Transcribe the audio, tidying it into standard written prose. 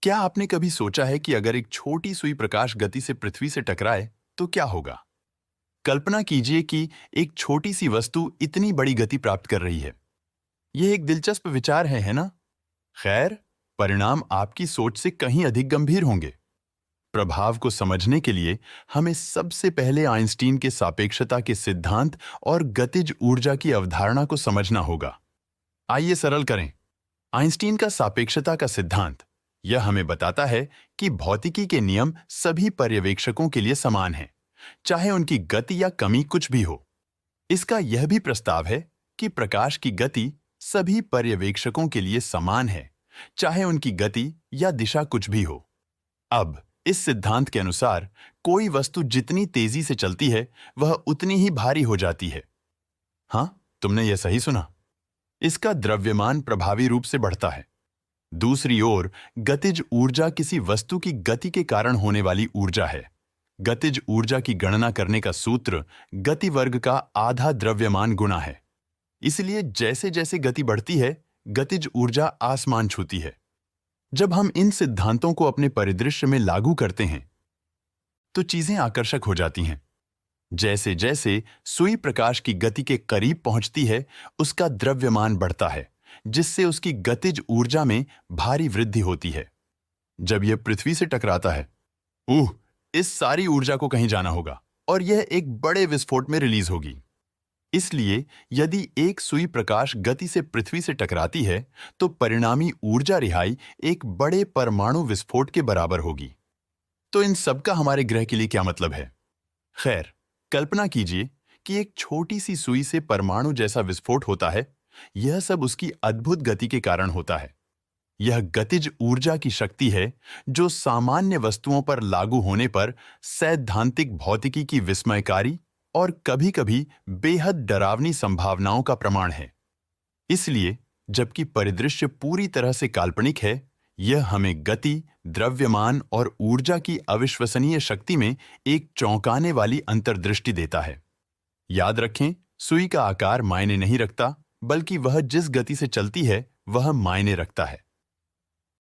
क्या आपने कभी सोचा है कि अगर एक छोटी सुई प्रकाश गति से पृथ्वी से टकराए तो क्या होगा? कल्पना कीजिए कि एक छोटी सी वस्तु इतनी बड़ी गति प्राप्त कर रही है। यह एक दिलचस्प विचार है ना? खैर, परिणाम आपकी सोच से कहीं अधिक गंभीर होंगे। प्रभाव को समझने के लिए हमें सबसे पहले आइंस्टीन के सापेक्षता के सिद्धांत और गतिज ऊर्जा की अवधारणा को समझना होगा। आइए सरल करें। आइंस्टीन का सापेक्षता का सिद्धांत यह हमें बताता है कि भौतिकी के नियम सभी पर्यवेक्षकों के लिए समान हैं, चाहे उनकी गति या कमी कुछ भी हो। इसका यह भी प्रस्ताव है कि प्रकाश की गति सभी पर्यवेक्षकों के लिए समान है, चाहे उनकी गति या दिशा कुछ भी हो। अब इस सिद्धांत के अनुसार कोई वस्तु जितनी तेजी से चलती है वह उतनी ही भारी हो जाती है। हाँ, तुमने यह सही सुना। इसका द्रव्यमान प्रभावी रूप से बढ़ता है। दूसरी ओर गतिज ऊर्जा किसी वस्तु की गति के कारण होने वाली ऊर्जा है। गतिज ऊर्जा की गणना करने का सूत्र गति वर्ग का आधा द्रव्यमान गुणा है। इसलिए जैसे जैसे गति बढ़ती है, गतिज ऊर्जा आसमान छूती है। जब हम इन सिद्धांतों को अपने परिदृश्य में लागू करते हैं तो चीजें आकर्षक हो जाती हैं। जैसे जैसे सुई प्रकाश की गति के करीब पहुंचती है, उसका द्रव्यमान बढ़ता है, जिससे उसकी गतिज ऊर्जा में भारी वृद्धि होती है। जब यह पृथ्वी से टकराता है, इस सारी ऊर्जा को कहीं जाना होगा और यह एक बड़े विस्फोट में रिलीज होगी। इसलिए यदि एक सुई प्रकाश गति से पृथ्वी से टकराती है तो परिणामी ऊर्जा रिहाई एक बड़े परमाणु विस्फोट के बराबर होगी। तो इन सब का हमारे ग्रह के लिए क्या मतलब है? खैर, कल्पना कीजिए कि एक छोटी सी सुई से परमाणु जैसा विस्फोट होता है। यह सब उसकी अद्भुत गति के कारण होता है। यह गतिज ऊर्जा की शक्ति है जो सामान्य वस्तुओं पर लागू होने पर सैद्धांतिक भौतिकी की विस्मयकारी और कभी-कभी बेहद डरावनी संभावनाओं का प्रमाण है। इसलिए जबकि परिदृश्य पूरी तरह से काल्पनिक है, यह हमें गति, द्रव्यमान और ऊर्जा की अविश्वसनीय शक्ति में एक चौंकाने वाली अंतर्दृष्टि देता है। याद रखें, सुई का आकार मायने नहीं रखता, बल्कि वह जिस गति से चलती है वह मायने रखता है।